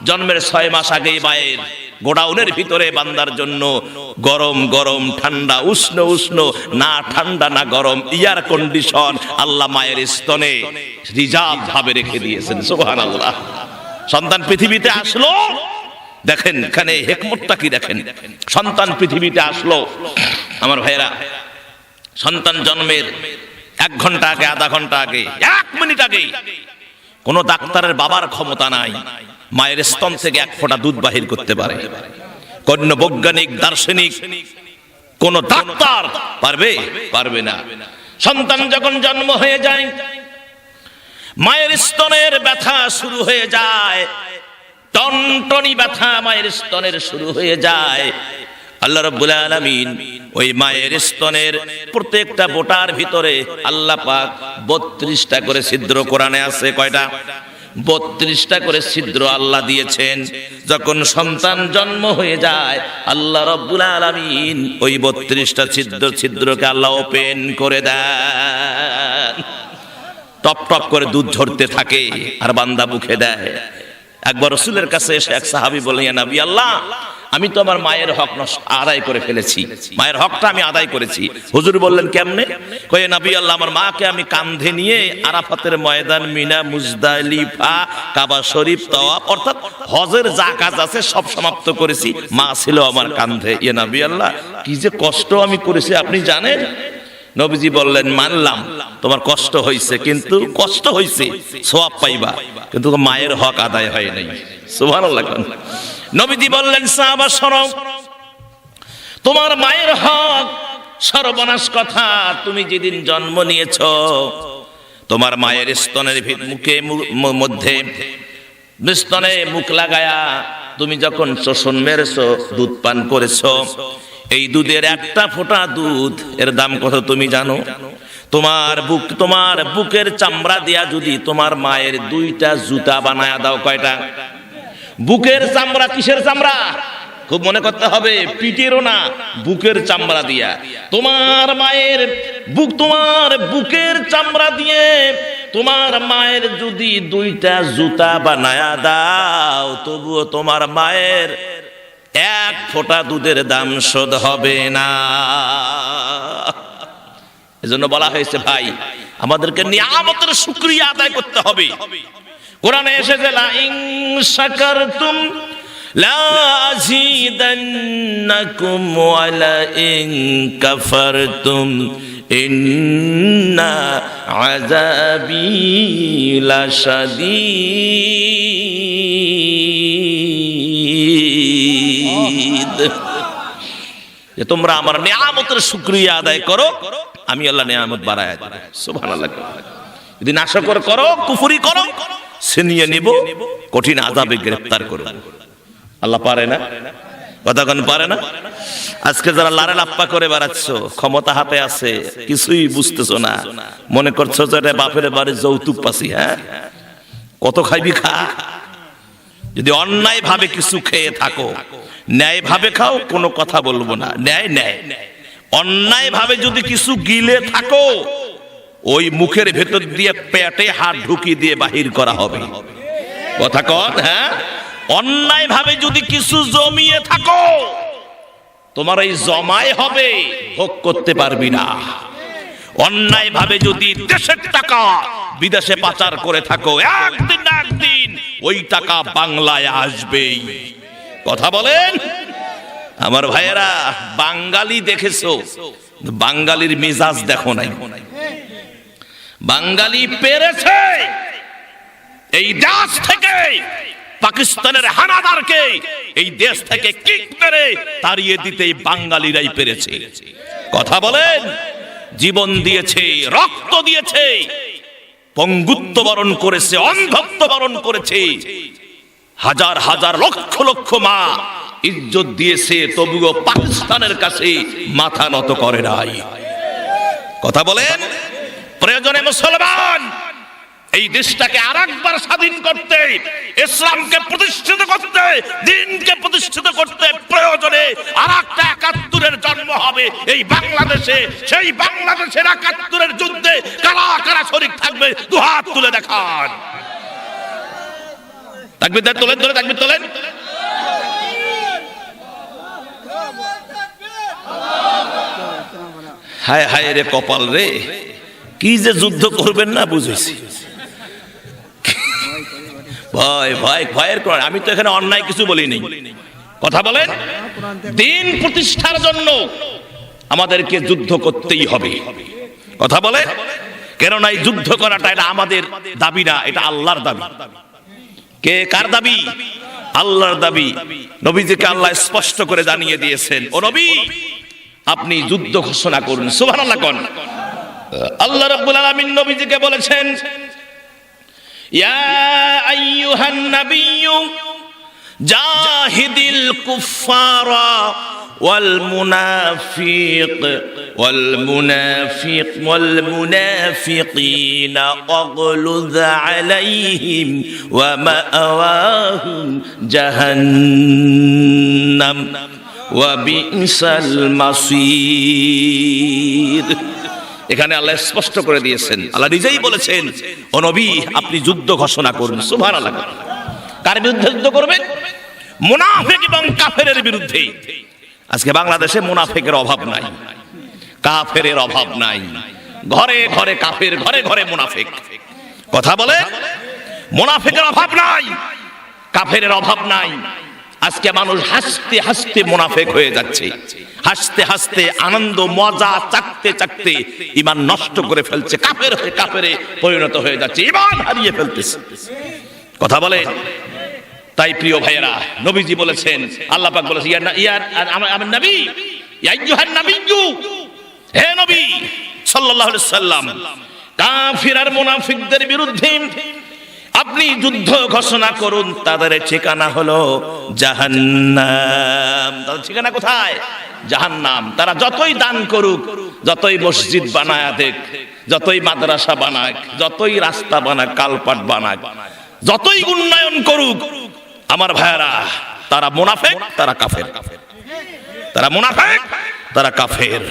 জন্মের 6 মাস আগেই মায়ের গোডাউনের ভিতরে বান্দার জন্য গরম গরম ঠান্ডা উষ্ণ উষ্ণ, না ঠান্ডা না গরম, এয়ার কন্ডিশন আল্লাহ মায়ের স্তনে রিজার্ভ ভাবে রেখে দিয়েছেন। সুবহানাল্লাহ। সন্তান পৃথিবীতে আসলো, দেখেন এখানে হিকমতটা কি দেখেন। সন্তান পৃথিবীতে আসলো, আমার ভাইরা, সন্তান জন্মের 1 ঘন্টা আগে, আধা ঘন্টা আগে, 1 মিনিট আগে কোন ডাক্তারের বাবার ক্ষমতা নাই মায়ের স্তন থেকে 1 ফোঁটা দুধ বাহির করতে পারে। কোন বৈজ্ঞানিক দার্শনিক কোন ডাক্তার পারবে? পারবে না। সন্তান যখন জন্ম হয়ে যায়, মায়ের স্তনের ব্যথা শুরু হয়ে যায়, টনটনি ব্যথা মায়ের স্তনের শুরু হয়ে যায়। আল্লাহ রাব্বুল আলামিন ওই মায়ের স্তনের প্রত্যেকটা বোটার ভিতরে আল্লাহ পাক 32টা করে ছিদ্র, কোরআনে আছে কয়টা? 32টা করে ছিদ্র আল্লাহ দিয়েছেন। যখন সন্তান জন্ম হয়ে যায়, আল্লাহ রাব্বুল আলামিন ওই 32টা ছিদ্রকে আল্লাহ ওপেন করে দেন। টপ টপ করে দুধ ঝরতে থাকে আর বান্দা মুখে দেয়। একবার রাসূলের কাছে এসে এক সাহাবী বললেন, ইয়া নবী আল্লাহ, আমি তো আমার মায়ের হক আদায় করে ফেলেছি, মায়ের হকটা আমি আদায় করেছি। হুজুর বললেন কেমনে? কয়ে নবী আল্লাহ, আমার মাকে আমি কাঁধে নিয়ে আরাফাতের ময়দান, মিনা, মুজদালিফা, কাবা শরীফ, তাওয়াফ অর্থাৎ হজের যা কাজ আছে সব সমাপ্ত করেছি, মা ছিল আমার কাঁধে। ইয়া নবী আল্লাহ, কি যে কষ্ট আমি করেছি আপনি জানেন? নবীজি বললেন, মানলাম তোমার কষ্ট হয়েছে, কিন্তু কষ্ট হয়েছে সওয়াব পাইবা, কিন্তু মায়ের হক আদায় হয় নাই। সুবহানাল্লাহ। নবীজি বললেন, সাহাবা শোনো, তোমার মায়ের হক সর্বনাশ কথা। তুমি যেদিন জন্ম নিয়েছ, তোমার মায়ের স্তনের মুখে মধ্যে স্তনে মুখ লাগায়া তুমি যখন শোষণ মেরেছো, দুধ পান করেছো, এই দুধের 1টা ফোঁটা দুধ এর দাম কত তুমি জানো? তোমার বুকের চামড়া দিয়া যদি তোমার মায়ের 2টা জুতা বানায়া দাও, কয়টা? বুকের চামড়া। কিসের চামড়া? খুব মনে করতে হবে, পিঠেরও না, বুকের চামড়া দিয়া তোমার মায়ের তোমার বুকের চামড়া দিয়ে তোমার মায়ের যদি 2টা জুতা বানায়া দাও, তবুও তোমার মায়ের 1 ফোঁটা দুধের দাম শোধ হবে না। এজন্য বলা হয়েছে ভাই, আমাদেরকে নিয়ামতের শুকরিয়া আদায় করতে হবে। কোরআনে এসেছে, লা ইন শাকারতুম লা আযীদান্নাকুম ওয়া লা ইন কাফারতুম ইন্না আযাবী লাশাদীদ। যে তোমরা আমার নিয়ামতের শুকরিয়া আদায় করো, আমি আল্লাহ নিয়ামত বাড়ায় দেব। সুবহানাল্লাহ। যদি নাশকর করো, কুফরি করো, ছিনিয়ে নিব, কঠিন আযাবে গ্রেফতার করব। আল্লাহ পারে না? কতক্ষণ পারে না? আজকে যারা লারে লাপ্পা করে বেড়াচ্ছ, ক্ষমতা হাতে আছে, কিছুই বুঝতেছো না, মনে করছো যে এটা বাপের বাড়ি যৌতুক পাচ্ছি। হ্যাঁ, কত খাইবি খা। যদি অন্যায় ভাবে কিছু খেয়ে থাকো, ন্যায় ভাবে খাও, কোনো কথা বলবো না, ন্যায় ন্যায়। অন্যায় ভাবে যদি কিছু গিলে থাকো, ওই মুখের ভেতর দিয়ে পেটে হাত ঢুকিয়ে দিয়ে বাহির করা হবে। কথা কন? হ্যাঁ, অন্যায় ভাবে যদি কিছু জমিয়ে থাকো, তোমার এই জমাই হবে, ভোগ করতে পারবি না। অন্যায় ভাবে যদি দেশের টাকা বিদেশে পাচার করে থাকো, একদিন না একদিন ওই টাকা বাংলায় আসবেই। কথা বলেন আমার ভাইয়েরা। বাঙালি দেখেছো, বাঙালির মেজাজ দেখো নাই। বাঙালি পেরেছে এই দেশ থেকে পাকিস্তানের হানাদারকে এই দেশ থেকে কিক মেরে তাড়িয়ে দিতে বাঙালিরাই পেরেছে। কথা বলেন। জীবন দিয়েছে, রক্ত দিয়েছে, পঙ্গুত্ব বরণ করেছে, অন্ধত্ব বরণ করেছে, হাজার হাজার লক্ষ লক্ষ মা ইজ্জত দিয়েছে, তবুও পাকিস্তানের কাছে মাথা নত করে নাই। কথা বলেন। প্রয়োজনে মুসলমান এই দেশটাকে আরেকবার স্বাধীন করতে, ইসলামকে প্রতিষ্ঠিত করতে, দ্বীনকে প্রতিষ্ঠিত করতে প্রয়োজনে আরেকটা ৭১-এর জন্ম হবে এই বাংলাদেশে। সেই বাংলাদেশের ৭১-এর যুদ্ধে কারা কারা শরীক থাকবে, দুহাত তুলে দেখান। তাকবীর দেন, তোলেন তোলেন, তাকবীর তোলেন। হায় হায় রে কপাল রে, কি যে যুদ্ধ করবেন না বুঝেছি। ভয় ভয় ভয়ের কারণে আমি তো এখানে অন্যায় কিছু বলিনি। কথা বলেন, দিন প্রতিষ্ঠার জন্য আমাদেরকে যুদ্ধ করতেই হবে। কথা বলে, কেননা এই যুদ্ধ করাটা এটা আমাদের দাবি না, এটা আল্লাহর দাবি। কে কার দাবি? আল্লাহর দাবি। নবীজিকে আল্লাহ স্পষ্ট করে জানিয়ে দিয়েছেন, ও নবী আপনি যুদ্ধ ঘোষণা করুন। সুবহানাল্লাহ কোন আল্লাহ রাব্বুল আলামিন নবীজিকে বলেছেন, ইয়া আইয়ুহান নাবিয়্যু জাহিদিল কুফফারা ওয়াল মুনাফিকিনা ওয়াগলুয আলাইহিম ওয়া মাআওয়াহুম জাহান্নাম ওয়া বি'সাল মাসীর। এখানে আল্লাহ স্পষ্ট করে দিয়েছেন, আল্লাহ নিজেই বলেছেন, ও নবী আপনি যুদ্ধ ঘোষণা করুন। সুবহানাল্লাহ। কার বিরুদ্ধে যুদ্ধ করবেন? মুনাফিক এবং কাফেরের বিরুদ্ধে। আজকে বাংলাদেশে মুনাফিকের অভাব নাই, কাফেরের অভাব নাই। ঘরে ঘরে কাফের, ঘরে ঘরে মুনাফিক। কথা বলে, মুনাফিকের অভাব নাই, কাফেরের অভাব নাই। আজকে মানুষ হাসতে হাসতে মুনাফিক হয়ে যাচ্ছে, হাসতে হাসতে আনন্দ মজা চাকতে চাকতে ঈমান নষ্ট করে ফেলছে, কাফের হয়ে কাফেরে পরিণত হয়ে যাচ্ছে, ঈমান হারিয়ে ফেলতেছে। কথা বলে, তাই প্রিয় ভাইয়েরা নবীজি বলেছেন, আল্লাহ পাক বলেছেন, আমার নবী ইয়া আইয়ুহান নাবিয়্যু, হে নবী সাল্লাল্লাহু আলাইহি সাল্লাম, কাফির আর মুনাফিকদের বিরুদ্ধে আপনি যুদ্ধ ঘোষণা করুন। তাদের ঠিকানা হলো জাহান্নাম। তাদের ঠিকানা কোথায়? জাহান্নাম। তারা যতই দান করুক, যতই মসজিদ বানায় দেখ, যতই মাদ্রাসা বানাক, যতই রাস্তা বানাক, কালপাট বানাক, যতই উন্নয়ন করুক, আমার ভাইয়েরা তারা মুনাফিক, তারা কাফের। তারা মুনাফিক, তারা কাফের।